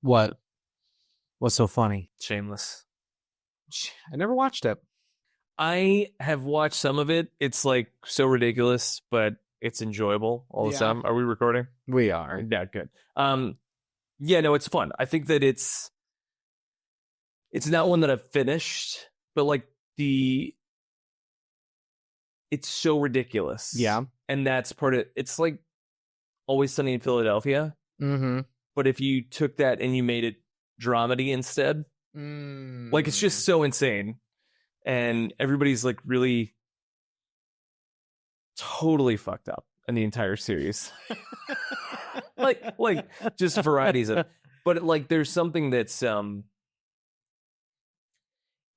What? What's so funny? Shameless. I never watched it. I have watched some of it. It's like so ridiculous, but it's enjoyable all the time. Are we recording? We are. Yeah, good. Yeah, no, it's fun. I think that it's not one that I've finished, but like it's so ridiculous. Yeah. And that's part of it's like Always Sunny in Philadelphia. Mm-hmm. But if you took that and you made it dramedy instead, like it's just so insane. And everybody's like really totally fucked up in the entire series. like just varieties of, but like there's something that's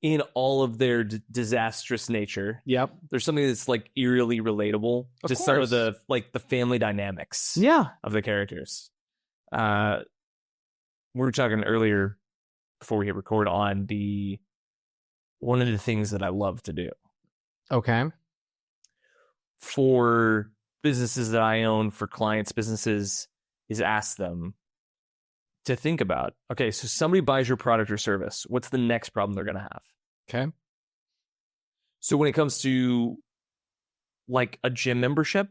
in all of their disastrous nature. Yep. There's something that's like eerily relatable to some of the like the family dynamics of the characters. We were talking earlier before we hit record on one of the things that I love to do. Okay. For businesses that I own, for clients' businesses, is ask them to think about, okay, so somebody buys your product or service. What's the next problem they're going to have? Okay. So when it comes to like a gym membership,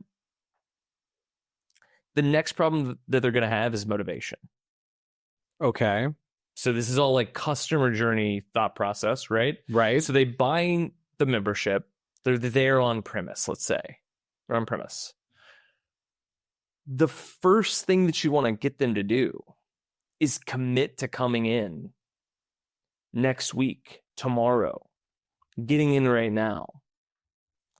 the next problem that they're going to have is motivation. Okay. So this is all like customer journey thought process, right? Right. So they buy the membership. They're there on premise, let's say. They're on premise. The first thing that you want to get them to do is commit to coming in next week, tomorrow, getting in right now.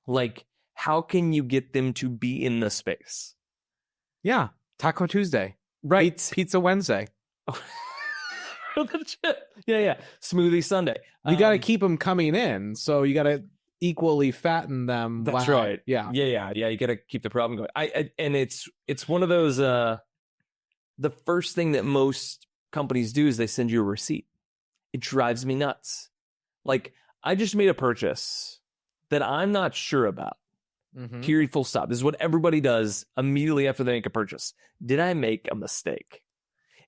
Like, how can you get them to be in the space? Yeah. Taco Tuesday. Right. Pizza Wednesday. Yeah. Smoothie Sunday. You got to keep them coming in. So you got to equally fatten them. That's right. Yeah. You got to keep the problem going. And it's one of those, the first thing that most companies do is they send you a receipt. It drives me nuts. Like, I just made a purchase that I'm not sure about. Mm-hmm. Period, full stop. This is what everybody does immediately after they make a purchase. Did I make a mistake?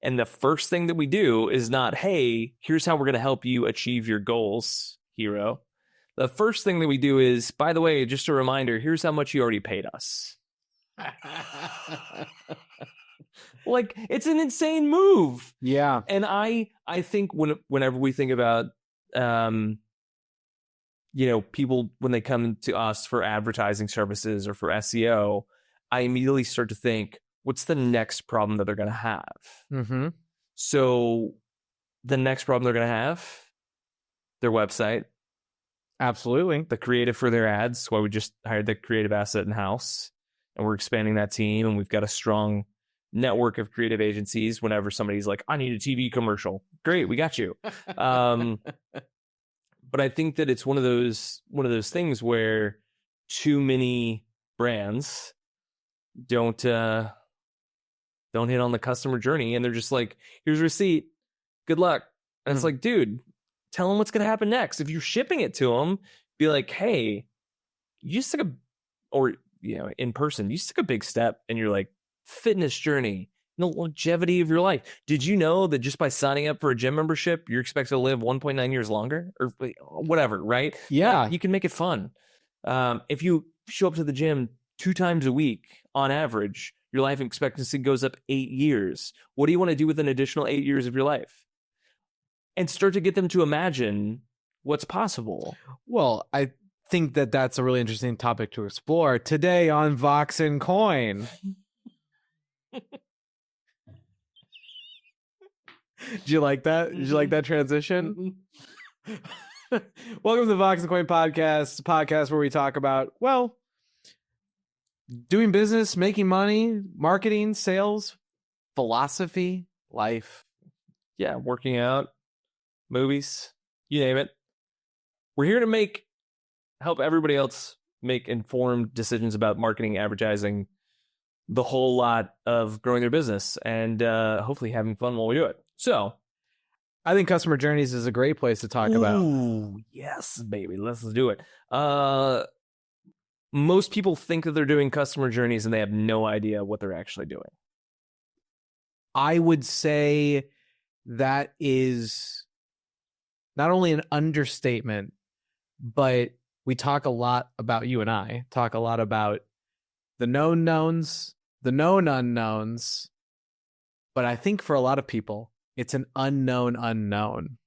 And the first thing that we do is not, hey, here's how we're going to help you achieve your goals, hero. The first thing that we do is, by the way, just a reminder, here's how much you already paid us. Like, it's an insane move. Yeah. And I think whenever we think about, people, when they come to us for advertising services or for SEO, I immediately start to think, what's the next problem that they're going to have? Mm-hmm. So the next problem they're going to have, their website. Absolutely. The creative for their ads. Why we just hired the creative asset in-house, and we're expanding that team, and we've got a strong network of creative agencies. Whenever somebody's like, I need a TV commercial, great, we got you. But I think that it's one of those things where too many brands don't hit on the customer journey, and they're just like, here's a receipt, good luck. And it's like, dude, tell them what's going to happen next. If you're shipping it to them, be like, hey, you just took in person, you just took a big step in your like fitness journey, the longevity of your life. Did you know that just by signing up for a gym membership, you're expected to live 1.9 years longer or whatever, right? Yeah. Like, you can make it fun. If you show up to the gym 2 times a week on average, your life expectancy goes up 8 years. What do you want to do with an additional 8 years of your life? And start to get them to imagine what's possible. Well, I think that that's a really interesting topic to explore today on Vox Coin. Did you like that? Did you like that transition? Welcome to the Vox Coin podcast where we talk about, well, doing business, making money, marketing, sales, philosophy, life. Yeah, working out, movies, you name it. We're here to help everybody else make informed decisions about marketing, advertising, the whole lot of growing their business, and hopefully having fun while we do it. So I think customer journeys is a great place to talk about. Ooh, yes, baby. Let's do it. Most people think that they're doing customer journeys and they have no idea what they're actually doing. I would say that is not only an understatement, but we talk a lot about, you and I talk a lot about the known knowns, the known unknowns. But I think for a lot of people, it's an unknown unknown.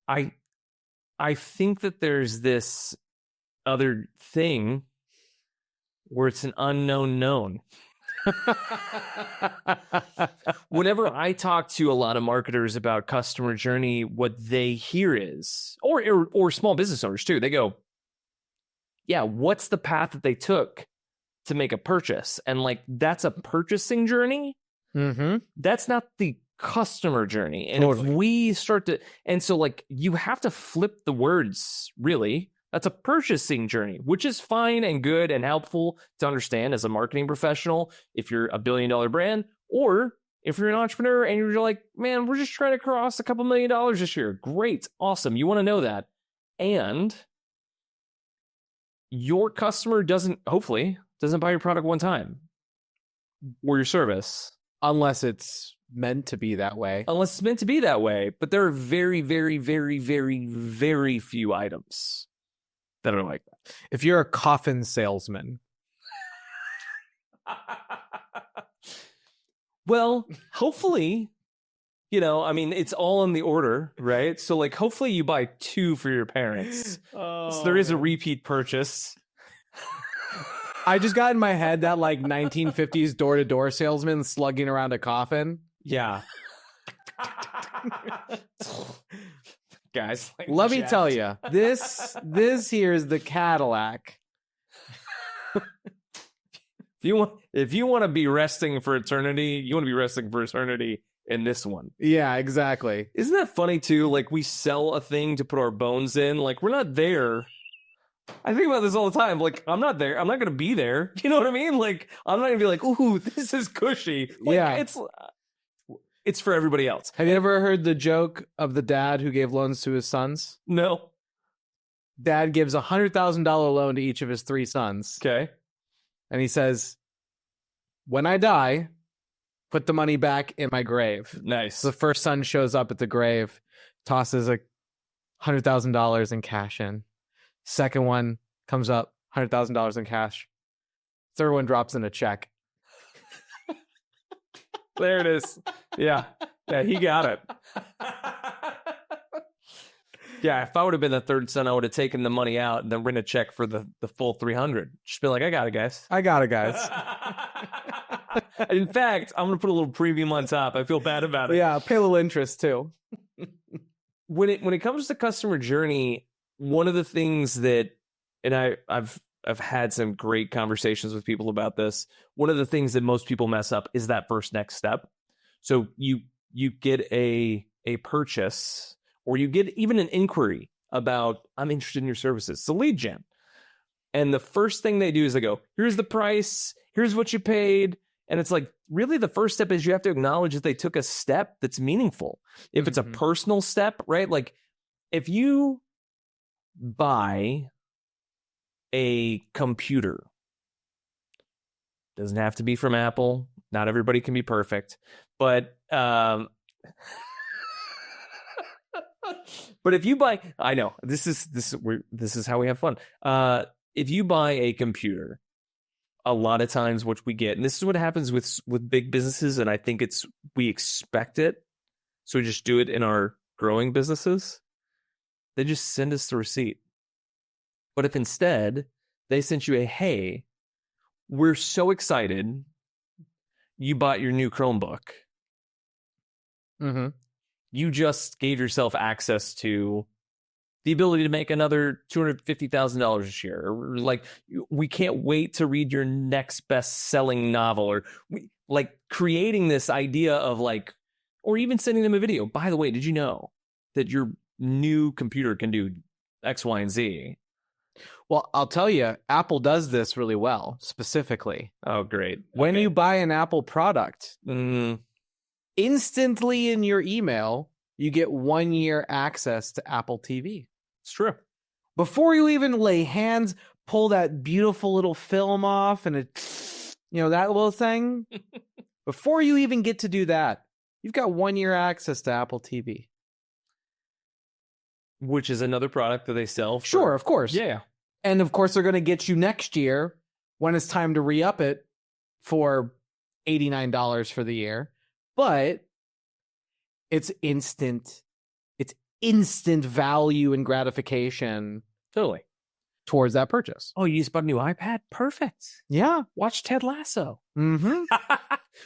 I think that there's this other thing where it's an unknown known. Whenever I talk to a lot of marketers about customer journey, what they hear is, or small business owners too, they go, yeah, what's the path that they took to make a purchase? And like, that's a purchasing journey. Mm-hmm. That's not the customer journey. And Totally. if we start to, and so like, you have to flip the words, really. That's a purchasing journey, which is fine and good and helpful to understand as a marketing professional if you're a $1 billion brand, or if you're an entrepreneur and you're like, man, we're just trying to cross a couple $1 million this year. Great. Awesome. You want to know that. And your customer hopefully doesn't buy your product one time or your service. Unless it's meant to be that way. Unless it's meant to be that way. But there are very, very, very, very, very few items that are like that. If you're a coffin salesman. Well, hopefully, I mean, it's all in the order, right? So like, hopefully you buy 2 for your parents. So there is a repeat purchase. I just got in my head that like 1950s door-to-door salesman slugging around a coffin. Yeah. Guys, like, let me tell you, this here is the Cadillac. If you want to be resting for eternity, you want to be resting for eternity in this one. Yeah, exactly. Isn't that funny too? Like, we sell a thing to put our bones in. Like, we're not there. I think about this all the time. Like, I'm not there. I'm not going to be there. You know what I mean? Like, I'm not going to be like, ooh, this is cushy. Like, yeah. It's for everybody else. Have you ever heard the joke of the dad who gave loans to his sons? No. Dad gives a $100,000 loan to each of his 3 sons. Okay. And he says, when I die, put the money back in my grave. Nice. So the first son shows up at the grave, tosses $100,000 in cash in. Second one comes up, $100,000 in cash. Third one drops in a check. There it is. Yeah, he got it. Yeah, if I would have been the third son, I would have taken the money out and then written a check for the full 300. Just be like, I got it, guys. I got it, guys. In fact, I'm going to put a little premium on top. I feel bad about it. Yeah, pay a little interest too. When it comes to customer journey, one of the things that, and I've had some great conversations with people about this. One of the things that most people mess up is that first next step. So you get a purchase, or you get even an inquiry about, I'm interested in your services. It's a lead gen. And the first thing they do is they go, here's the price, here's what you paid. And it's like, really the first step is you have to acknowledge that they took a step that's meaningful. If it's a personal step, right? Like, if you buy a computer, doesn't have to be from Apple. Not everybody can be perfect, but but if you buy, I know this is how we have fun. If you buy a computer, a lot of times what we get, and this is what happens with big businesses, and I think we expect it, so we just do it in our growing businesses. They just send us the receipt. But if instead they sent you hey, we're so excited you bought your new Chromebook. Mm-hmm. You just gave yourself access to the ability to make another $250,000 this year. Or like, we can't wait to read your next best-selling novel. Or like creating this idea of like, or even sending them a video. By the way, did you know that your new computer can do X, Y, and Z? Well, I'll tell you, Apple does this really well, specifically. Oh, great. When you buy an Apple product, instantly in your email, you get 1 year access to Apple TV. It's true. Before you even lay hands, pull that beautiful little film off and that little thing, Before you even get to do that, you've got 1 year access to Apple TV. Which is another product that they sell. Sure, of course. Yeah. And of course, they're going to get you next year when it's time to re-up it for $89 for the year. But it's instant value and gratification Totally. towards that purchase. Oh, you just bought a new iPad? Perfect. Yeah. Watch Ted Lasso. Mm-hmm.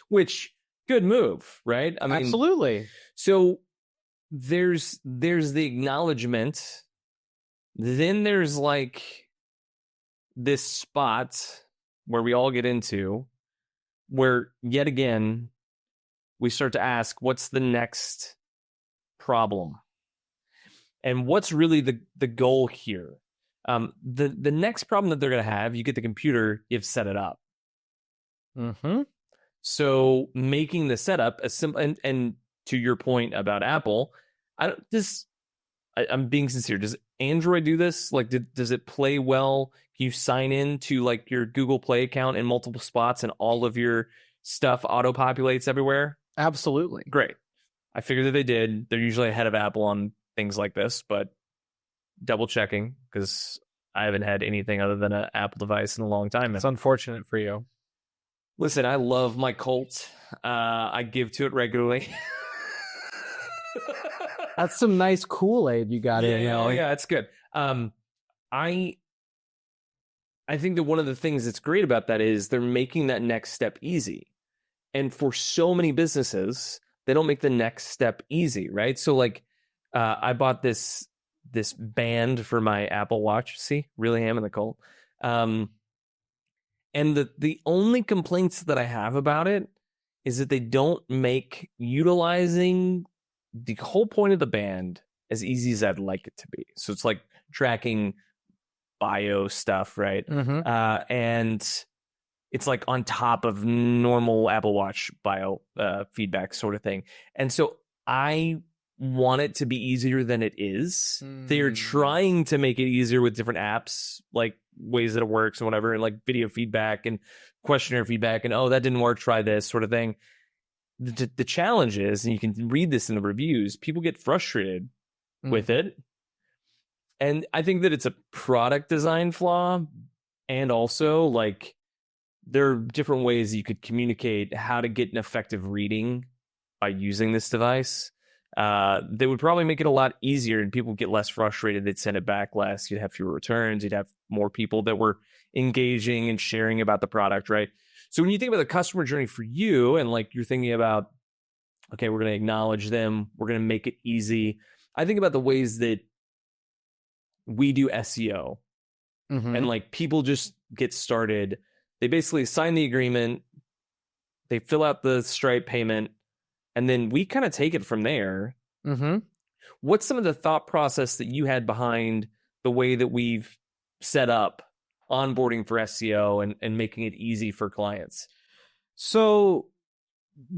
Which, good move, right? I mean, absolutely. So there's the acknowledgement. Then there's like this spot where we all get into where yet again we start to ask, what's the next problem? And what's really the goal here? The next problem that they're going to have, you get the computer, you've set it up. Mm-hmm. So making the setup as simple, and to your point about Apple, I'm being sincere. Does Android do this? Like, does it play well? Can you sign in to like your Google Play account in multiple spots and all of your stuff auto-populates everywhere? Absolutely. Great. I figured that they did. They're usually ahead of Apple on things like this, but double checking because I haven't had anything other than an Apple device in a long time. It's unfortunate for you. Listen, I love my Colt. I give to it regularly. That's some nice Kool-Aid you got in. Yeah, it's good. I think that one of the things that's great about that is they're making that next step easy. And for so many businesses, they don't make the next step easy, right? So like I bought this band for my Apple Watch. See, really am in the Colt. And the only complaints that I have about it is that they don't make utilizing the whole point of the band as easy as I'd like it to be. So it's like tracking bio stuff, right? Mm-hmm. And it's like on top of normal Apple Watch bio feedback sort of thing. And so I want it to be easier than it is. They're trying to make it easier with different apps, like ways that it works and whatever, and like video feedback and questionnaire feedback, and oh, that didn't work, try this sort of thing. The challenge is, and you can read this in the reviews, people get frustrated with it. And I think that it's a product design flaw. And also, like, there are different ways you could communicate how to get an effective reading by using this device. They would probably make it a lot easier and people would get less frustrated. They'd send it back less. You'd have fewer returns. You'd have more people that were engaging and sharing about the product, right? So when you think about the customer journey for you and like you're thinking about, okay, we're going to acknowledge them, we're going to make it easy. I think about the ways that we do SEO and like people just get started. They basically sign the agreement, they fill out the Stripe payment, and then we kind of take it from there. What's some of the thought process that you had behind the way that we've set up onboarding for SEO and making it easy for clients? So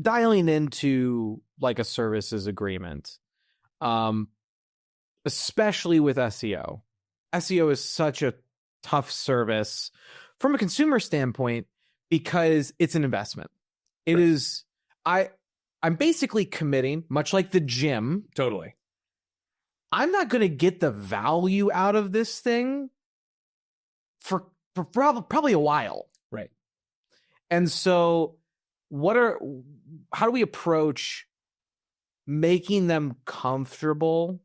dialing into like a services agreement, especially with SEO. SEO is such a tough service from a consumer standpoint because it's an investment. It is, I'm basically committing, much like the gym. Totally. I'm not going to get the value out of this thing for probably a while. Right. And so how do we approach making them comfortable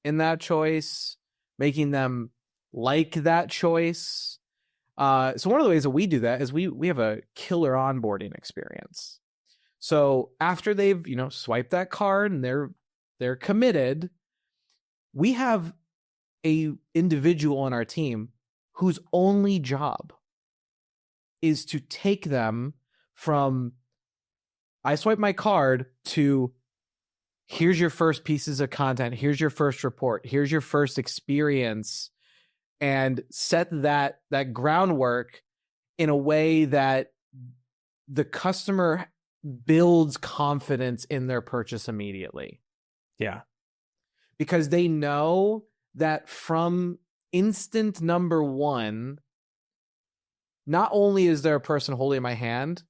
in that choice, making them like that choice? So one of the ways that we do that is we have a killer onboarding experience. So after they've, swiped that card and they're committed, we have a individual on our team whose only job is to take them from I swipe my card to here's your first pieces of content, here's your first report, here's your first experience, and set that groundwork in a way that the customer builds confidence in their purchase immediately. Yeah. Because they know that from instant number one, not only is there a person holding my hand,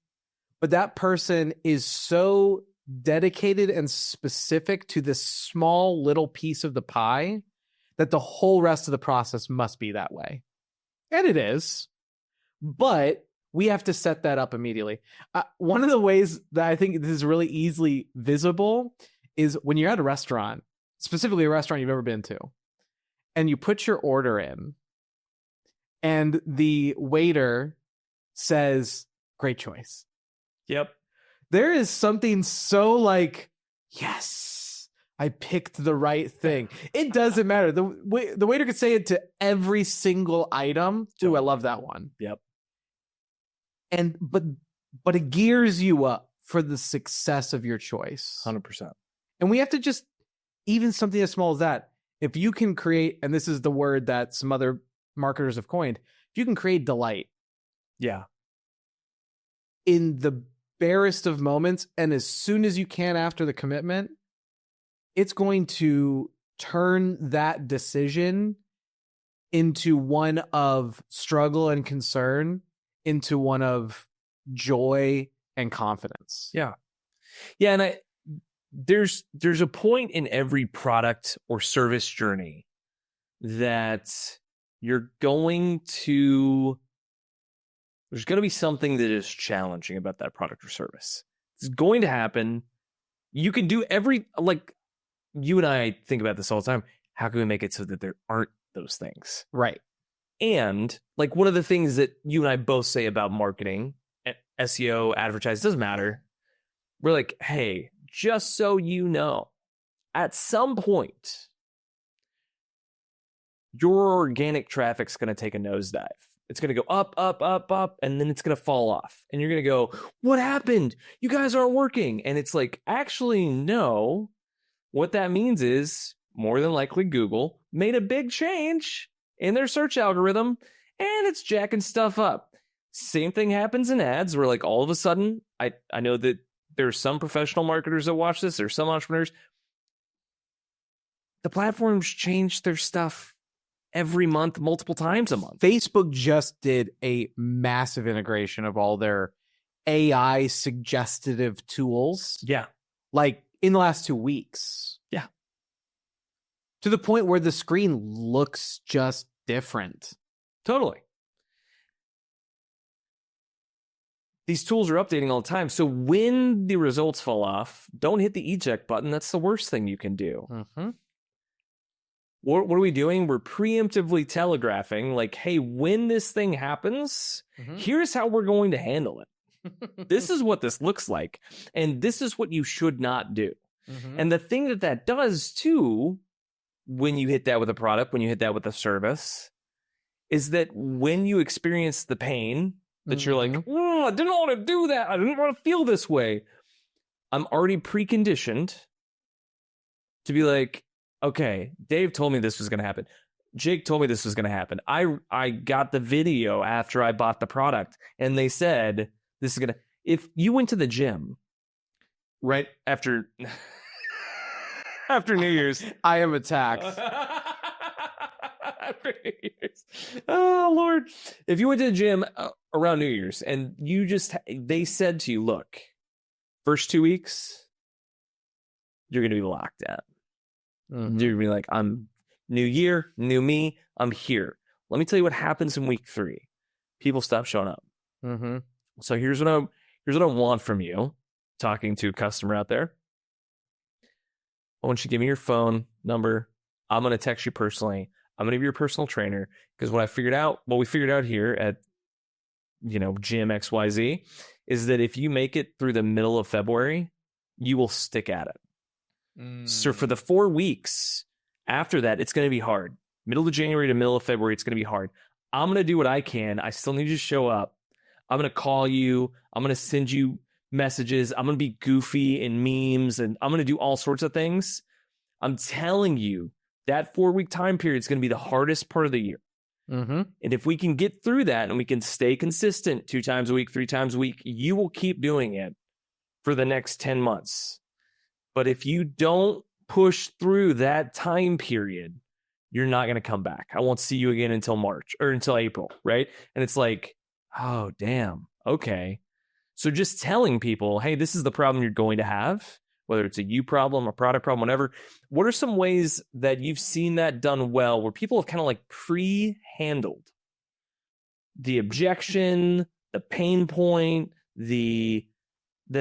but that person is so dedicated and specific to this small little piece of the pie that the whole rest of the process must be that way. And it is, but we have to set that up immediately. One of the ways that I think this is really easily visible is when you're at a restaurant, specifically a restaurant you've never been to, and you put your order in, and the waiter says, "Great choice." Yep. There is something so like, yes, I picked the right thing. It doesn't matter. The waiter could say it to every single item. Ooh, I love that one. Yep. And but it gears you up for the success of your choice. 100%. And we have to just, even something as small as that, if you can create, and this is the word that some other marketers have coined, if you can create delight. Yeah. In the barest of moments, and as soon as you can after the commitment, it's going to turn that decision into one of struggle and concern into one of joy and confidence. Yeah. Yeah. And there's a point in every product or service journey that there's going to be something that is challenging about that product or service. It's going to happen. You can do like you and I think about this all the time. How can we make it so that there aren't those things? Right. And like one of the things that you and I both say about marketing, SEO, advertise, doesn't matter. We're like, hey, just so you know, at some point, your organic traffic's going to take a nosedive. It's going to go up, up, up, up, and then it's going to fall off. And you're going to go, what happened? You guys aren't working. And it's like, actually, no. What that means is, more than likely, Google made a big change in their search algorithm, and it's jacking stuff up. Same thing happens in ads, where like all of a sudden, I know that there's some professional marketers that watch this, there's some entrepreneurs. The platforms change their stuff every month, multiple times a month. Facebook just did a massive integration of all their AI suggestive tools. Yeah. Like in the last 2 weeks. Yeah. To the point where the screen looks just different. Totally. These tools are updating all the time. So when the results fall off, don't hit the eject button. That's the worst thing you can do. Mm-hmm. What are we doing? We're preemptively telegraphing, like, hey, when this thing happens, here's how we're going to handle it. This is what this looks like. And this is what you should not do. Mm-hmm. And the thing that does, too, when you hit that with a product, when you hit that with a service, is that when you experience the pain, that you're like, oh, I didn't want to do that. I didn't want to feel this way. I'm already preconditioned to be like, okay, Dave told me this was going to happen. Jake told me this was going to happen. I got the video after I bought the product, and they said this is going to... If you went to the gym right after New Year's... I am attacked. After New Year's. Oh, Lord. If you went to the gym around New Year's and they said to you, look, first 2 weeks, you're going to be locked out. Mm-hmm. You're going to be like, I'm new year, new me, I'm here. Let me tell you what happens in week 3. People stop showing up. Mm-hmm. So here's what I want from you, talking to a customer out there. I want you to give me your phone number. I'm going to text you personally. I'm going to be your personal trainer, because what we figured out here at, Gym XYZ is that if you make it through the middle of February, you will stick at it. So for the 4 weeks after that, it's going to be hard. Middle of January to middle of February, it's going to be hard. I'm going to do what I can. I still need you to show up. I'm going to call you. I'm going to send you messages. I'm going to be goofy in memes, and I'm going to do all sorts of things. I'm telling you, that 4-week time period is going to be the hardest part of the year. Mm-hmm. And if we can get through that and we can stay consistent 2 times a week, 3 times a week, you will keep doing it for the next 10 months. But if you don't push through that time period, you're not going to come back. I won't see you again until March or until April, right? And it's like, oh, damn. Okay. So just telling people, hey, this is the problem you're going to have, whether it's a you problem, a product problem, whatever. What are some ways that you've seen that done well where people have kind of like pre-handled the objection, the pain point, the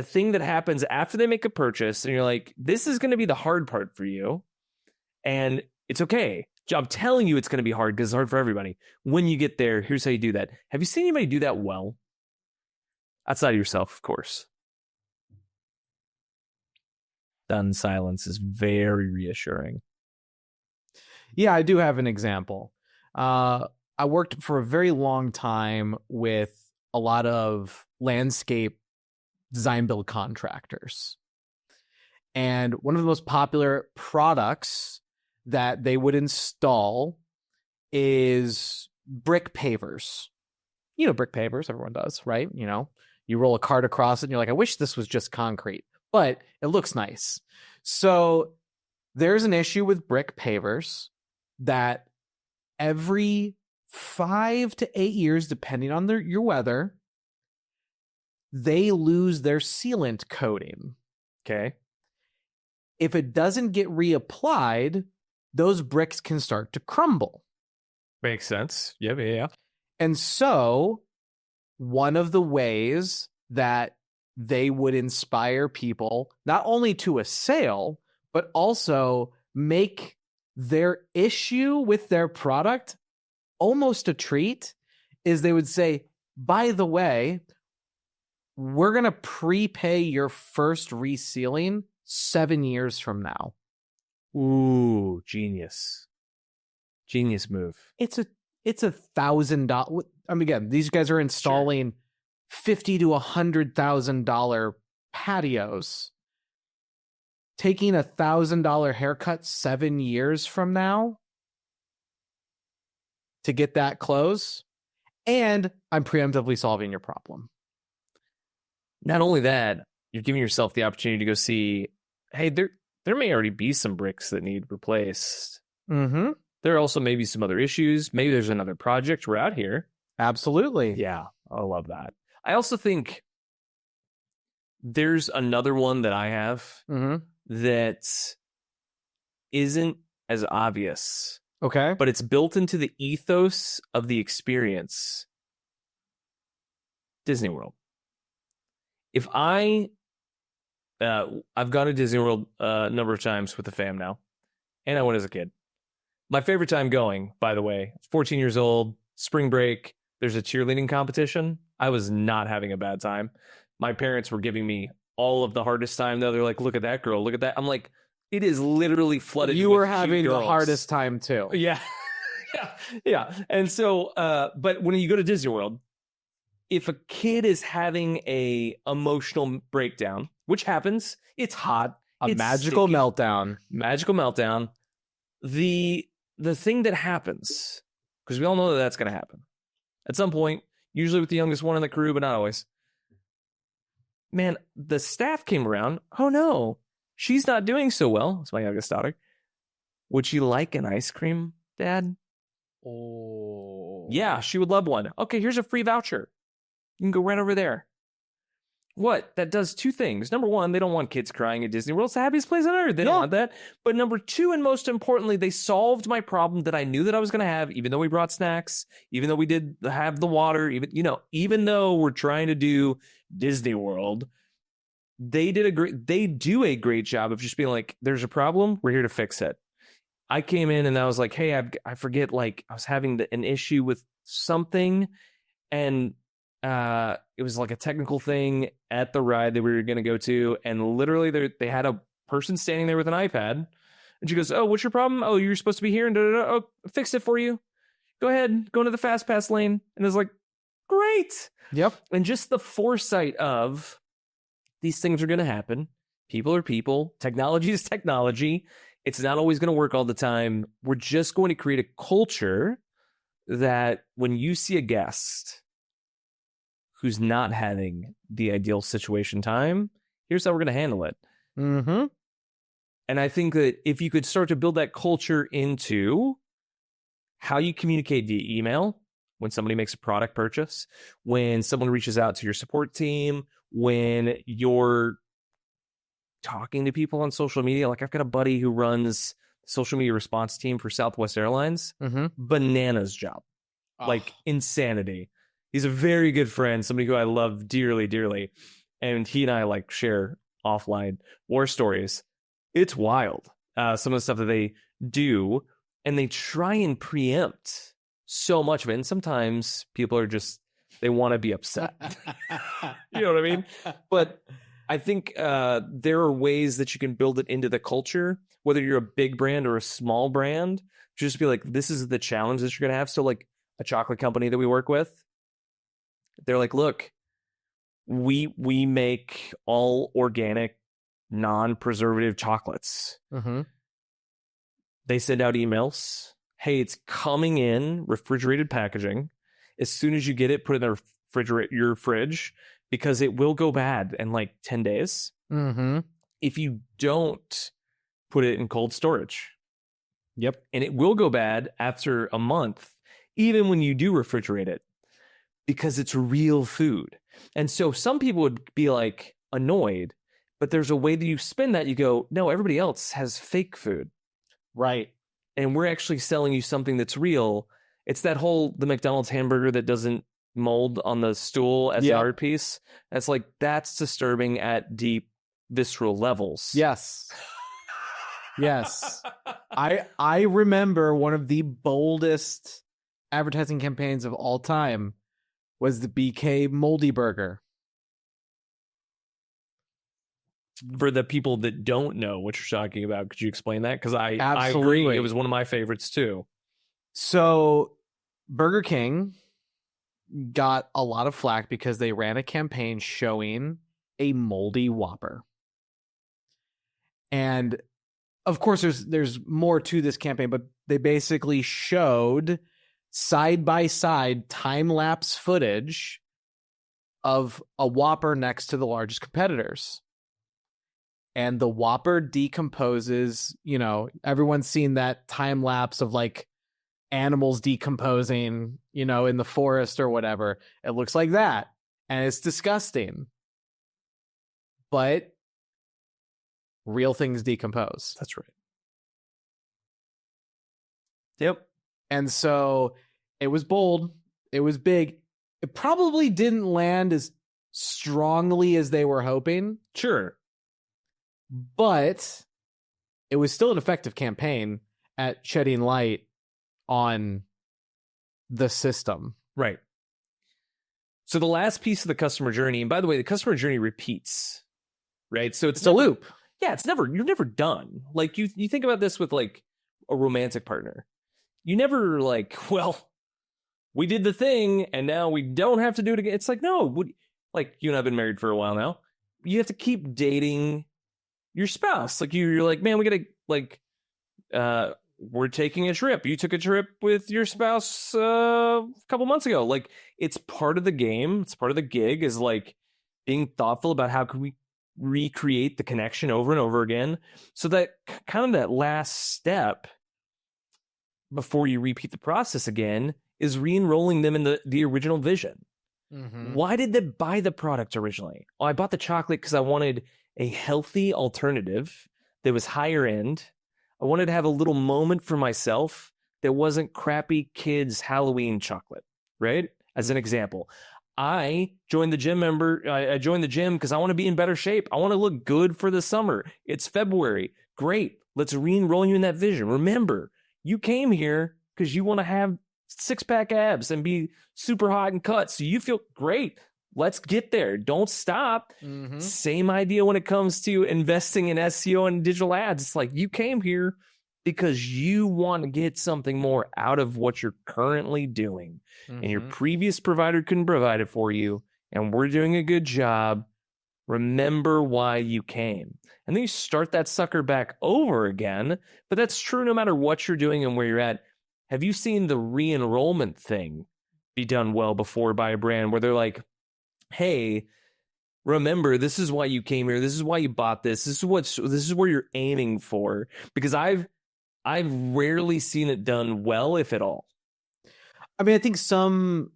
thing that happens after they make a purchase, and you're like, this is going to be the hard part for you, and it's okay. I'm telling you it's going to be hard because it's hard for everybody. When you get there, here's how you do that. Have you seen anybody do that well? Outside of yourself, of course. Done silence is very reassuring. Yeah, I do have an example. I worked for a very long time with a lot of landscape design build contractors. And one of the most popular products that they would install is brick pavers. You know, brick pavers, everyone does, right? You know, you roll a cart across it and you're like, I wish this was just concrete, but it looks nice. So there's an issue with brick pavers that every 5 to 8 years, depending on your weather, they lose their sealant coating. Okay. If it doesn't get reapplied, those bricks can start to crumble. Makes sense. Yeah. And so one of the ways that they would inspire people not only to a sale, but also make their issue with their product almost a treat is they would say, by the way, we're going to prepay your first resealing 7 years from now. Ooh, genius. Genius move. It's $1,000. I mean, again, these guys are installing $50,000 to $100,000 patios. Taking $1,000 haircut 7 years from now to get that close, and I'm preemptively solving your problem. Not only that, you're giving yourself the opportunity to go see, hey, there may already be some bricks that need replaced. Mm-hmm. There are also maybe some other issues. Maybe there's another project. We're out here. Absolutely. Yeah, I love that. I also think there's another one that I have that isn't as obvious. Okay. But it's built into the ethos of the experience. Disney World. If I've gone to Disney World a number of times with the fam now, and I went as a kid. My favorite time going, by the way, 14 years old, spring break, there's a cheerleading competition. I was not having a bad time. My parents were giving me all of the hardest time, though. They're like, look at that girl, look at that. I'm like, it is literally flooded. You were having the hardest time, too. Yeah. Yeah. And so, but when you go to Disney World, if a kid is having a emotional breakdown, which happens, it's hot. It's magical sticky, meltdown. Magical meltdown. The thing that happens, because we all know that that's going to happen at some point, usually with the youngest one in the crew, but not always. Man, the staff came around. Oh, no, she's not doing so well. It's my youngest daughter. Would she like an ice cream, Dad? Oh. Yeah, she would love one. Okay, here's a free voucher. You can go right over there. What? That does two things. Number one, they don't want kids crying at Disney World. It's the happiest place on earth. They don't want that. But number two, and most importantly, they solved my problem that I knew that I was going to have, even though we brought snacks, even though we did have the water, even though we're trying to do Disney World, they do a great job of just being like, there's a problem. We're here to fix it. I came in and I was like, hey, I forget, like I was having an issue with something, and it was like a technical thing at the ride that we were going to go to, and literally they had a person standing there with an iPad, and she goes, oh, what's your problem? Oh, you're supposed to be here, and oh, fix it for you. Go ahead, go into the fast pass lane. And it was like, great. Yep. And just the foresight of these things are going to happen. People are people. Technology is technology. It's not always going to work all the time. We're just going to create a culture that when you see a guest who's not having the ideal situation time, here's how we're going to handle it. Mm-hmm. And I think that if you could start to build that culture into how you communicate via email, when somebody makes a product purchase, when someone reaches out to your support team, when you're talking to people on social media. Like I've got a buddy who runs the social media response team for Southwest Airlines. Bananas job. Like insanity. He's a very good friend, somebody who I love dearly, dearly. And he and I like share offline war stories. It's wild. Some of the stuff that they do, and they try and preempt so much of it. And sometimes people are just, they want to be upset. You know what I mean? But I think there are ways that you can build it into the culture, whether you're a big brand or a small brand, just be like, this is the challenge that you're going to have. So like a chocolate company that we work with, they're like, look, we make all organic, non-preservative chocolates. They send out emails. Hey, it's coming in refrigerated packaging. As soon as you get it, put it in your fridge, because it will go bad in like 10 days. If you don't put it in cold storage. Yep. And it will go bad after a month, even when you do refrigerate it, because it's real food. And so some people would be like annoyed, but there's a way that you spin that. You go, no, everybody else has fake food. Right. And we're actually selling you something that's real. It's that whole, the McDonald's hamburger that doesn't mold on the stool as an art piece. That's like, that's disturbing at deep visceral levels. Yes. Yes. I remember one of the boldest advertising campaigns of all time was the BK Moldy Burger. For the people that don't know what you're talking about, could you explain that? Because I Absolutely. agree. It was one of my favorites too. So Burger King got a lot of flack because they ran a campaign showing a Moldy Whopper. And of course, there's more to this campaign, but they basically showed side-by-side time-lapse footage of a Whopper next to the largest competitors. And the Whopper decomposes, you know, everyone's seen that time-lapse of like animals decomposing, you know, in the forest or whatever. It looks like that. And it's disgusting. But real things decompose. That's right. Yep. And so it was bold. It was big. It probably didn't land as strongly as they were hoping. Sure. But it was still an effective campaign at shedding light on the system. Right. So the last piece of the customer journey, and by the way, the customer journey repeats, right? So it's a loop. Yeah, you're never done. Like you think about this with like a romantic partner. You never like, well, we did the thing and now we don't have to do it again. It's like, no, like you and I have been married for a while now. You have to keep dating your spouse. Like you're like, man, we gotta like, we're taking a trip. You took a trip with your spouse a couple months ago. Like it's part of the game. It's part of the gig is like being thoughtful about how can we recreate the connection over and over again. So that kind of that last step before you repeat the process again is re-enrolling them in the original vision. Why did they buy the product originally? Oh, I bought the chocolate because I wanted a healthy alternative that was higher end. I wanted to have a little moment for myself that wasn't crappy kids' Halloween chocolate, right? As an example. I joined the gym I joined the gym because I want to be in better shape. I want to look good for the summer. It's February. Great. Let's re-enroll you in that vision. Remember, you came here because you want to have six-pack abs and be super hot and cut. So you feel great. Let's get there. Don't stop. Same idea when it comes to investing in SEO and digital ads. It's like you came here because you want to get something more out of what you're currently doing. And your previous provider couldn't provide it for you. And we're doing a good job. Remember why you came. And then you start that sucker back over again. But that's true no matter what you're doing and where you're at. Have you seen the re-enrollment thing be done well before by a brand where they're like, hey, remember, this is why you came here. This is why you bought this. This is where you're aiming for. Because I've rarely seen it done well, if at all. I mean, I think some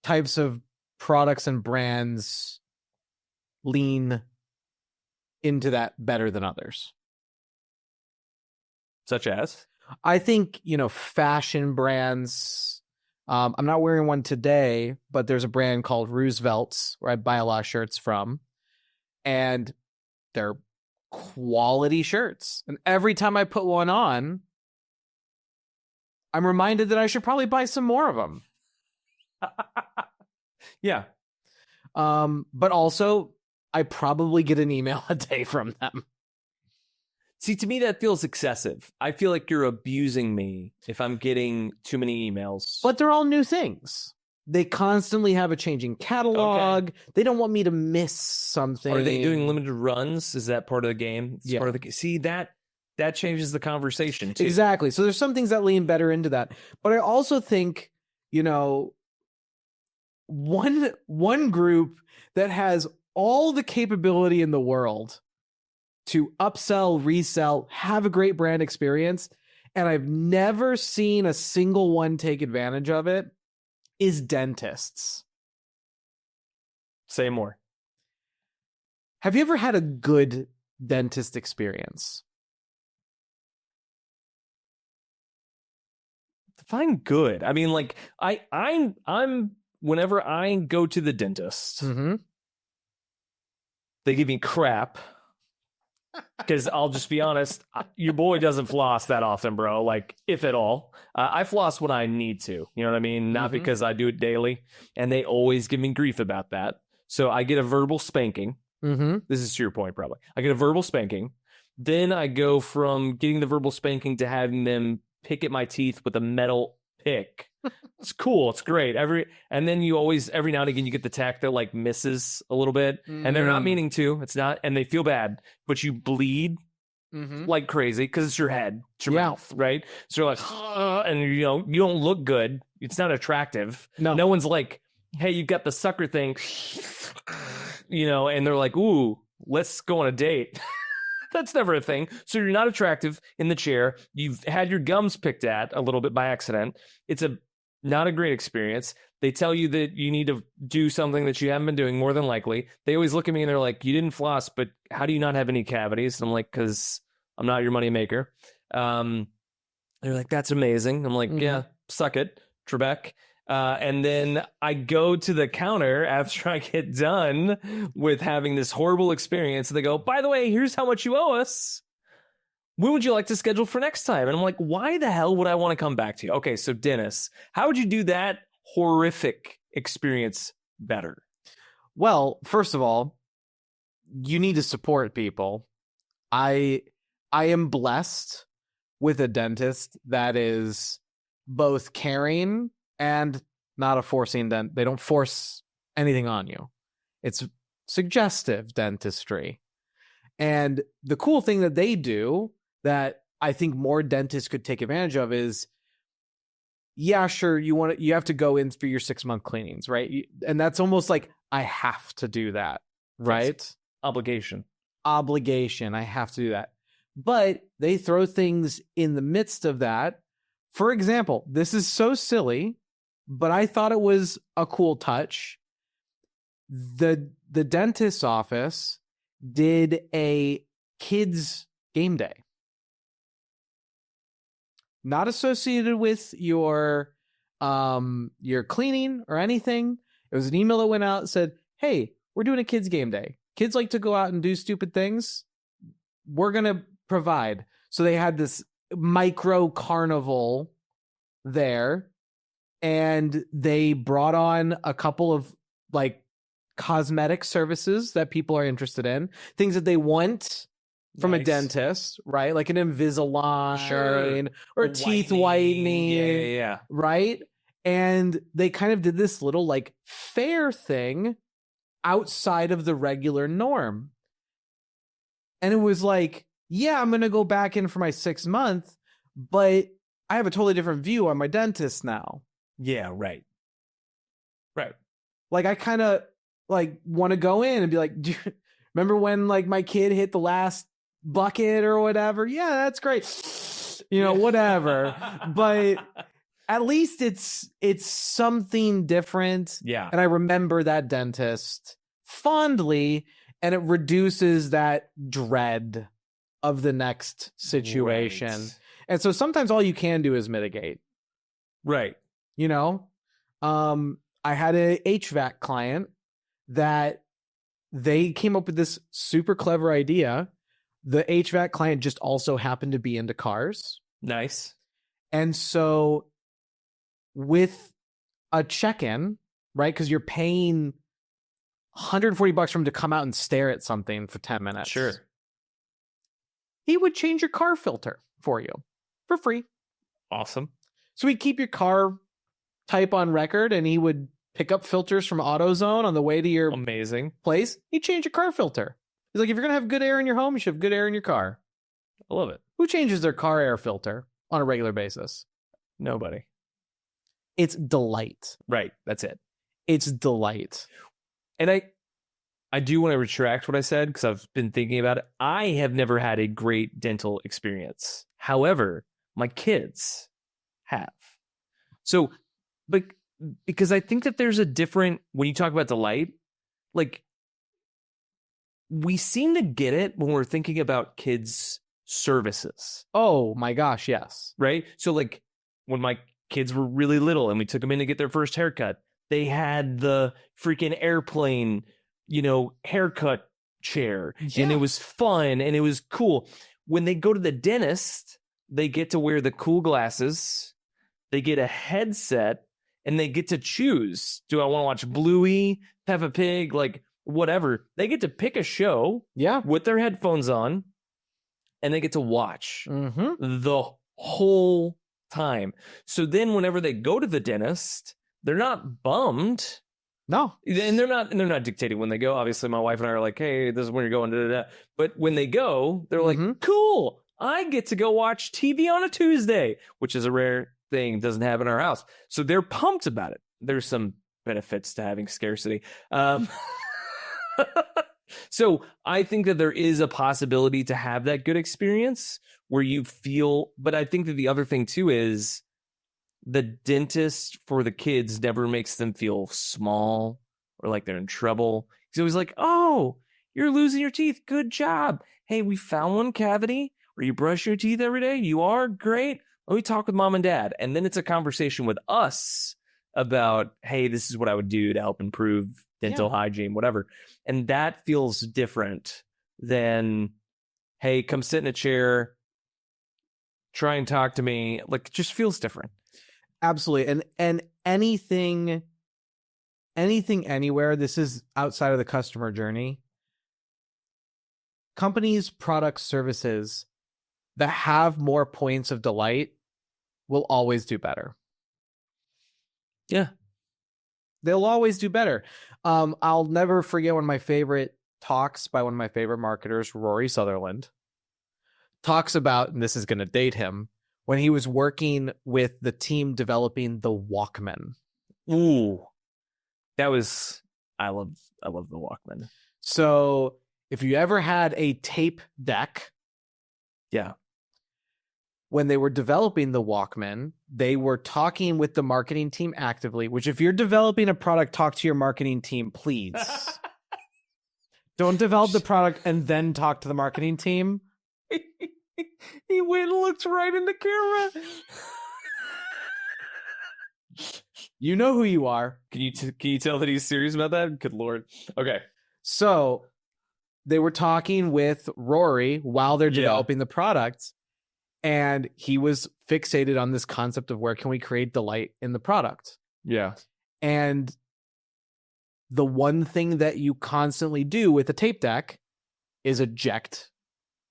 types of products and brands lean into that better than others. Such as? I think, fashion brands. I'm not wearing one today, but there's a brand called Roosevelt's where I buy a lot of shirts from. And they're quality shirts. And every time I put one on, I'm reminded that I should probably buy some more of them. Yeah. But also, I probably get an email a day from them. See, to me, that feels excessive. I feel like you're abusing me if I'm getting too many emails. But they're all new things. They constantly have a changing catalog. Okay. They don't want me to miss something. Are they doing limited runs? Is that part of the game? It's part of the See, that changes the conversation, too. Exactly. So there's some things that lean better into that. But I also think, one group that has all the capability in the world to upsell, resell, have a great brand experience, and I've never seen a single one take advantage of it, is dentists. Say more. Have you ever had a good dentist experience? Define good. I mean, like I'm whenever I go to the dentist, they give me crap. Because I'll just be honest, your boy doesn't floss that often, bro. Like, if at all. I floss when I need to. You know what I mean? Not because I do it daily. And they always give me grief about that. So I get a verbal spanking. This is to your point, probably. I get a verbal spanking. Then I go from getting the verbal spanking to having them pick at my teeth with a metal pick. It's cool. It's great. And then you always, every now and again, you get the tack that like misses a little bit, and they're not meaning to. It's not, and they feel bad, but you bleed like crazy because it's your head, it's your mouth, right? So you're like, and you don't look good. It's not attractive. No one's like, hey, you've got the sucker thing, and they're like, ooh, let's go on a date. That's never a thing. So you're not attractive in the chair. You've had your gums picked at a little bit by accident. It's not a great experience. They tell you that you need to do something that you haven't been doing, more than likely. They always look at me and they're like, you didn't floss, but how do you not have any cavities? And I'm like, because I'm not your money maker. They're like, that's amazing. I'm like, yeah, suck it, Trebek. And then I go to the counter after I get done with having this horrible experience. And they go, by the way, here's how much you owe us. When would you like to schedule for next time? And I'm like, why the hell would I want to come back to you? Okay, so Dennis, how would you do that horrific experience better? Well, first of all, you need to support people. I am blessed with a dentist that is both caring and not a forcing dent. They don't force anything on you. It's suggestive dentistry. And the cool thing that they do that I think more dentists could take advantage of is, yeah, sure, you have to go in for your 6-month cleanings, right? And that's almost like, I have to do that, right? Yes. Obligation. I have to do that. But they throw things in the midst of that. For example, this is so silly, but I thought it was a cool touch. The dentist's office did a kids game day. Not associated with your cleaning or anything. It was an email that went out and said, hey, we're doing a kids game day. Kids like to go out and do stupid things. We're going to provide. So they had this micro carnival there, and they brought on a couple of like cosmetic services that people are interested in, things that they want from a dentist, right? Like an Invisalign or teeth whitening. Yeah. Right? And they kind of did this little like fair thing outside of the regular norm. And it was like, yeah, I'm going to go back in for my 6 month, but I have a totally different view on my dentist now. Yeah, right. Like I kind of like want to go in and be like, remember when like my kid hit the last bucket or whatever? Yeah, that's great. Whatever. But at least it's something different. Yeah. And I remember that dentist fondly. and it reduces that dread of the next situation. Right. And so sometimes all you can do is mitigate. Right. You know, I had a HVAC client that they came up with this super clever idea. The HVAC client just also happened to be into cars. Nice. And so with a check-in, right? Because you're paying $140 for him to come out and stare at something for 10 minutes. Sure. He would change your car filter for you for free. Awesome. So he'd keep your car type on record, and he would pick up filters from AutoZone on the way to your Amazing. place. He'd change your car filter. He's like, if you're going to have good air in your home, you should have good air in your car. I love it. Who changes their car air filter on a regular basis? Nobody. It's delight. Right. That's it. It's delight. And I do want to retract what I said because I've been thinking about it. I have never had a great dental experience. However, my kids have. So, but because I think that there's a different, when you talk about delight, like we seem to get it when we're thinking about kids' services. Oh my gosh, yes. Right? So like when my kids were really little and we took them in to get their first haircut, they had the freaking airplane, haircut chair. Yeah. And it was fun and it was cool. When they go to the dentist, they get to wear the cool glasses. They get a headset and they get to choose. Do I want to watch Bluey, Peppa Pig, like whatever? They get to pick a show with their headphones on and they get to watch the whole time. So then whenever they go to the dentist, they're not bummed. No. And they're not dictating when they go. Obviously, my wife and I are like, hey, this is when you're going. Da, da, da. But when they go, they're like, cool. I get to go watch TV on a Tuesday, which is a rare thing. Doesn't happen in our house. So they're pumped about it. There's some benefits to having scarcity. So I think that there is a possibility to have that good experience where you feel, but I think that the other thing too is the dentist for the kids never makes them feel small or like they're in trouble. He's always like, oh, you're losing your teeth. Good job. Hey, we found one cavity where you brush your teeth every day. You are great. Let me talk with mom and dad. And then it's a conversation with us about, hey, this is what I would do to help improve dental hygiene, whatever. And that feels different than, hey, come sit in a chair, try and talk to me. Like, it just feels different. Absolutely. And anything anywhere, this is outside of the customer journey. Companies, products, services that have more points of delight will always do better. Yeah. They'll always do better. I'll never forget one of my favorite talks by one of my favorite marketers, Rory Sutherland, talks about, and this is going to date him, when he was working with the team developing the Walkman. Ooh, I love the Walkman. So if you ever had a tape deck, when they were developing the Walkman, they were talking with the marketing team actively, which if you're developing a product, talk to your marketing team, please. Don't develop the product and then talk to the marketing team. He went and looked right in the camera. You know who you are. Can you tell that he's serious about that? Good Lord. Okay. So they were talking with Rory while they're developing the product. And he was fixated on this concept of where can we create delight in the product? Yeah. And the one thing that you constantly do with a tape deck is eject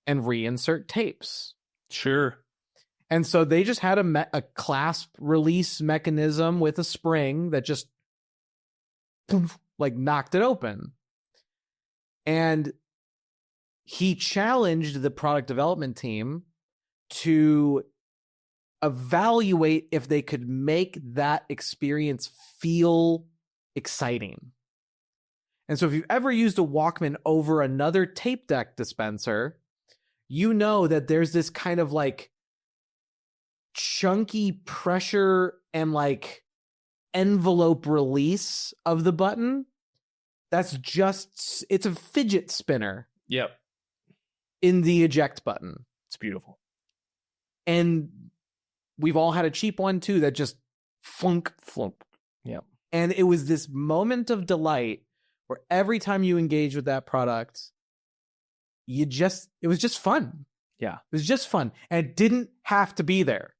and reinsert tapes. Sure. And so they just had a clasp release mechanism with a spring that just like knocked it open. And he challenged the product development team to evaluate if they could make that experience feel exciting. And so if you've ever used a Walkman over another tape deck dispenser, you know that there's this kind of like chunky pressure and like envelope release of the button. That's just, it's a fidget spinner Yep. in the eject button. It's beautiful. And we've all had a cheap one too that just flunk. Yep. And it was this moment of delight where every time you engage with that product, it was just fun. Yeah. It was just fun. And it didn't have to be there.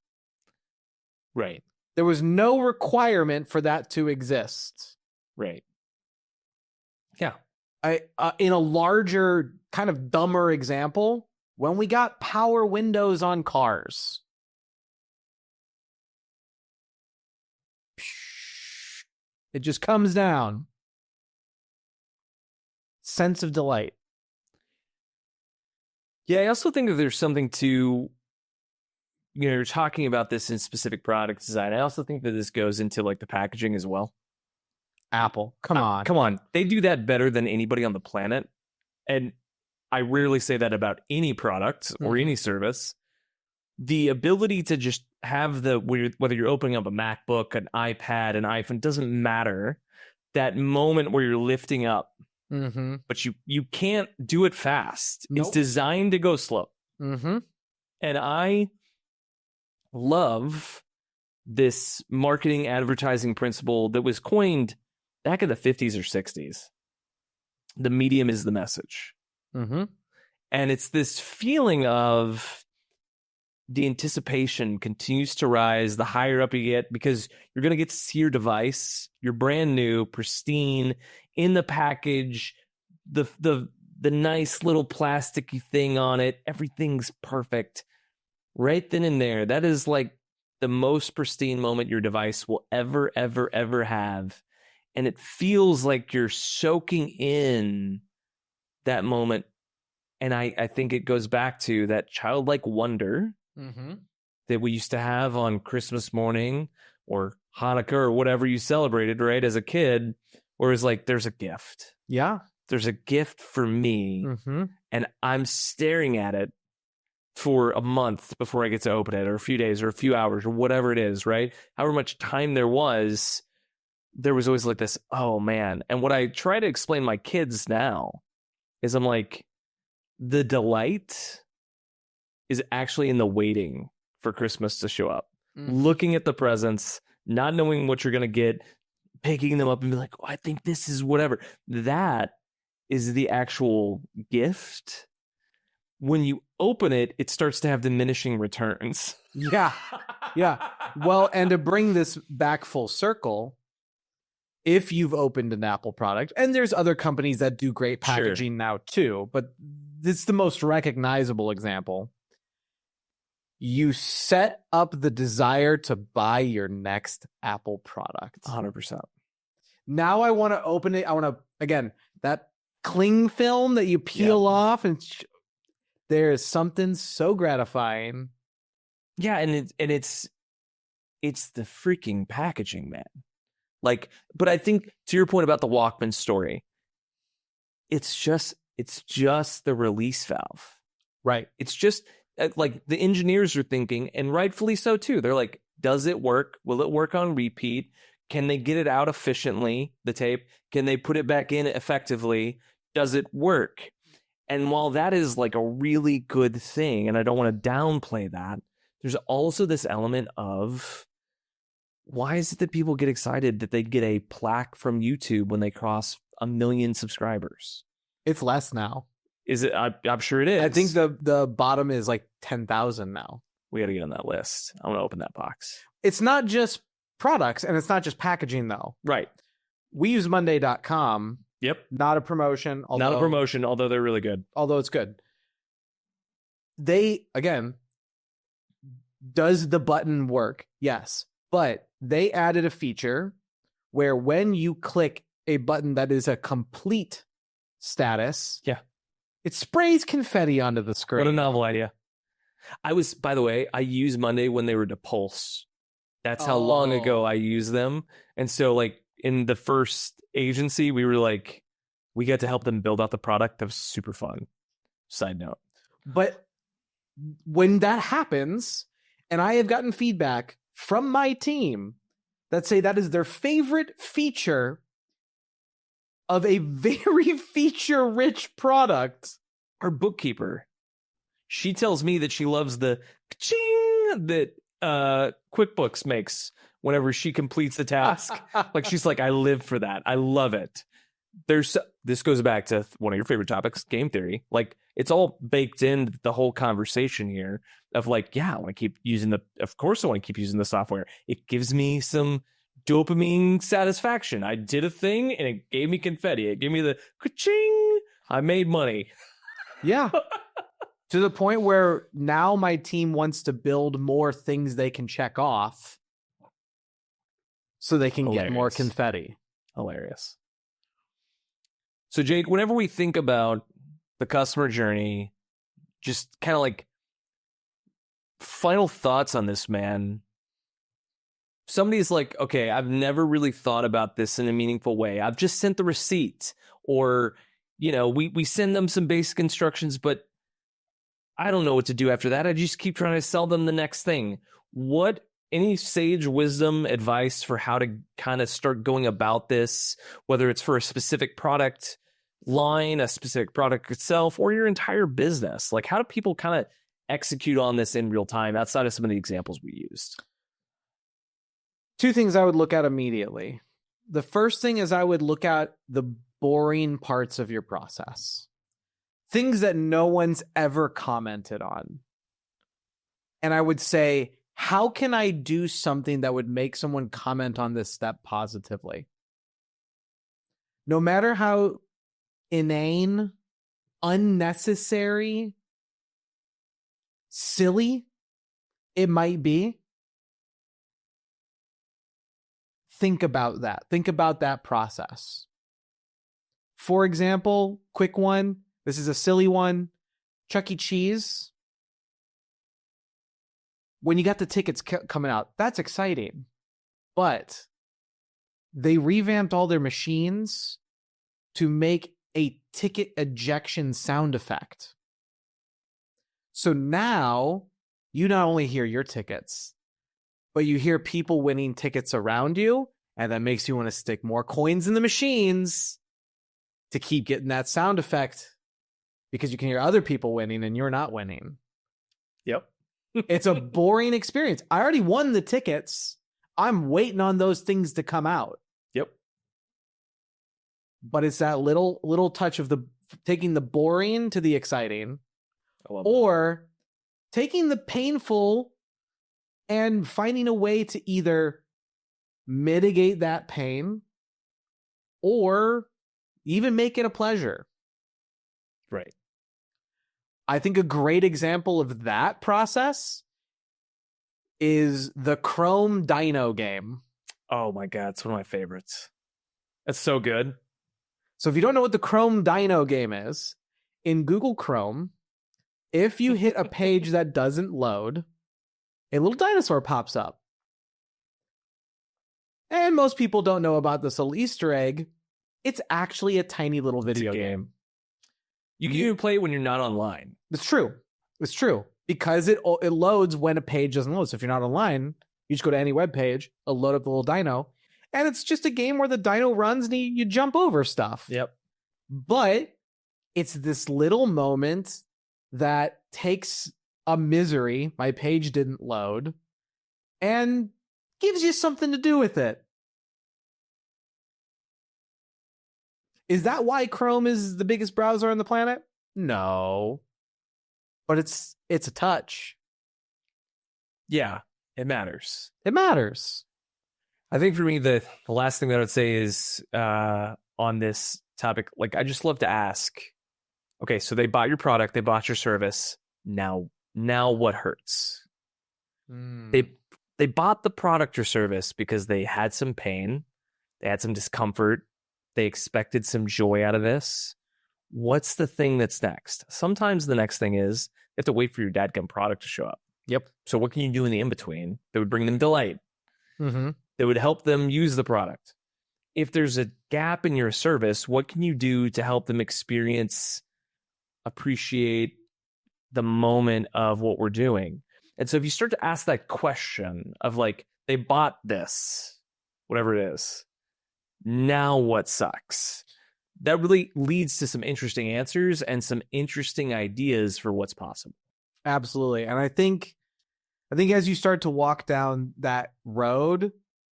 Right. There was no requirement for that to exist. Right. Yeah. In a larger, kind of dumber example, when we got power windows on cars, it just comes down. Sense of delight. Yeah, I also think that there's something to, you're talking about this in specific product design. I also think that this goes into like the packaging as well. Apple, come on. Come on. They do that better than anybody on the planet. And I rarely say that about any product or any service. The ability to just have whether you're opening up a MacBook, an iPad, an iPhone, doesn't matter. That moment where you're lifting up, but you can't do it fast. Nope. It's designed to go slow. And I love this marketing advertising principle that was coined back in the 50s or 60s. The medium is the message. And it's this feeling of the anticipation continues to rise the higher up you get, because you're going to get to see your device. You're brand new, pristine, in the package, the nice little plasticky thing on it. Everything's perfect. Right then and there. That is like the most pristine moment your device will ever, ever, ever have. And it feels like you're soaking in that moment. And I think it goes back to that childlike wonder that we used to have on Christmas morning or Hanukkah or whatever you celebrated, right, as a kid, where it's like, there's a gift. Yeah. There's a gift for me. And I'm staring at it for a month before I get to open it, or a few days or a few hours or whatever it is, right? However much time there was always like this, oh man. And what I try to explain to my kids now is I'm like, the delight is actually in the waiting for Christmas to show up. Looking at the presents, not knowing what you're going to get, picking them up and be like, oh, I think this is whatever. That is the actual gift. When you open it, it starts to have diminishing returns. Yeah. Well, and to bring this back full circle, if you've opened an Apple product, and there's other companies that do great packaging now too, but this is the most recognizable example. You set up the desire to buy your next Apple product. 100%. Now I want to open it. I want to, again, that cling film that you peel off, and there is something so gratifying. Yeah, and it's the freaking packaging, man. Like, but I think to your point about the Walkman story, it's just the release valve. Right. It's just like the engineers are thinking, and rightfully so too. They're like, does it work? Will it work on repeat? Can they get it out efficiently, the tape? Can they put it back in effectively? Does it work? And while that is like a really good thing, and I don't want to downplay that, there's also this element of, why is it that people get excited that they get a plaque from YouTube when they cross 1 million subscribers? It's less now. Is it? I'm sure it is. I think the bottom is like 10,000 now. We got to get on that list. I want to open that box. It's not just products, and it's not just packaging, though. Right. We use Monday.com. Yep. Not a promotion. Not a promotion, although they're really good. Although it's good. They, again, does the button work? Yes. But they added a feature where when you click a button that is a complete status, it sprays confetti onto the screen. What a novel idea. By the way, I used Monday when they were to Pulse. That's how long ago I used them. And so like in the first agency, we got to help them build out the product. That was super fun. Side note. But when that happens, and I have gotten feedback from my team that say that is their favorite feature of a very feature-rich product. Our bookkeeper, she tells me that she loves the ka-ching that QuickBooks makes whenever she completes a task. Like, she's like, I live for that. I love it. This goes back to one of your favorite topics, game theory. Like, it's all baked in the whole conversation here of like, yeah, I want to keep using of course I want to keep using the software. It gives me some dopamine satisfaction. I did a thing and it gave me confetti. It gave me the ka-ching. I made money. Yeah. To the point where now my team wants to build more things they can check off so they can get more confetti. Hilarious. So, Jake, whenever we think about the customer journey, just kind of like final thoughts on this, man. Somebody's like, okay, I've never really thought about this in a meaningful way. I've just sent the receipt, or, you know, we send them some basic instructions, but I don't know what to do after that. I just keep trying to sell them the next thing. Any sage wisdom advice for how to kind of start going about this, whether it's for a specific product line, a specific product itself, or your entire business? Like, how do people kind of execute on this in real time outside of some of the examples we used? Two things I would look at immediately. The first thing is I would look at the boring parts of your process. Things that no one's ever commented on. And I would say, how can I do something that would make someone comment on this step positively? No matter how inane, unnecessary, silly it might be, think about that. Think about that process. For example, quick one. This is a silly one. Chuck E. Cheese. When you got the tickets coming out, that's exciting. But they revamped all their machines to make a ticket ejection sound effect. So now you not only hear your tickets, but you hear people winning tickets around you, and that makes you want to stick more coins in the machines to keep getting that sound effect, because you can hear other people winning and you're not winning. Yep. It's a boring experience. I already won the tickets. I'm waiting on those things to come out. Yep. But it's that little touch of taking the boring to the exciting, or taking the painful and finding a way to either mitigate that pain or even make it a pleasure. Right. I think a great example of that process is the Chrome Dino game. Oh my God, it's one of my favorites. That's so good. So if you don't know what the Chrome Dino game is, in Google Chrome, if you hit a page that doesn't load, a little dinosaur pops up. And most people don't know about this little Easter egg. It's actually a tiny little video game. You can even play it when you're not online. It's true. It's true. Because it loads when a page doesn't load. So if you're not online, you just go to any web page, it'll load up the little dino. And it's just a game where the dino runs and you jump over stuff. Yep. But it's this little moment that takes a misery, my page didn't load, and gives you something to do with it. Is that why Chrome is the biggest browser on the planet? No. But it's a touch. Yeah, it matters. It matters. I think for me, the last thing that I would say is on this topic, like, I just love to ask, okay, so they bought your product, they bought your service. Now what hurts? They bought the product or service because they had some pain, they had some discomfort, they expected some joy out of this. What's the thing that's next? Sometimes the next thing is you have to wait for your dadgum product to show up. Yep. So what can you do in the in-between that would bring them delight? Mm-hmm. That would help them use the product? If there's a gap in your service, what can you do to help them appreciate the moment of what we're doing? And so if you start to ask that question of, like, they bought this, whatever it is, now what sucks? that really leads to some interesting answers and some interesting ideas for what's possible. Absolutely. And I think as you start to walk down that road,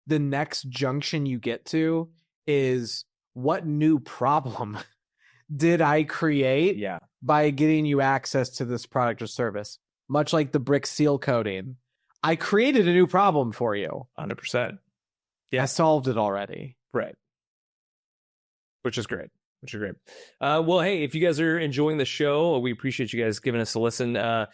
the next junction you get to is, what new problem did I create by getting you access to this product or service? Much like the brick seal coating, I created a new problem for you. 100%. I solved it already. Right. Which is great. Well, hey, if you guys are enjoying the show, we appreciate you guys giving us a listen.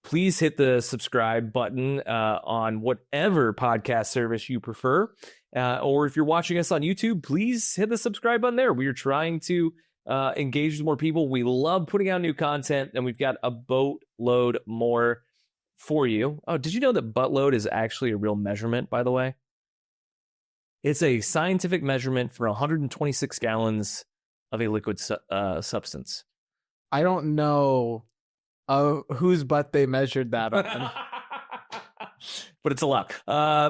Please hit the subscribe button on whatever podcast service you prefer. Or if you're watching us on YouTube, please hit the subscribe button there. We are trying to engage with more people. We love putting out new content, and we've got a boatload more for you. Oh, did you know that buttload is actually a real measurement, by the way? It's a scientific measurement for 126 gallons of a liquid substance. I don't know whose butt they measured that on. But it's a lot.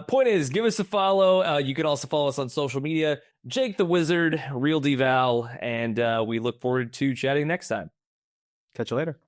Point is, give us a follow. You can also follow us on social media. Jake the Wizard, Real D Val, and we look forward to chatting next time. Catch you later.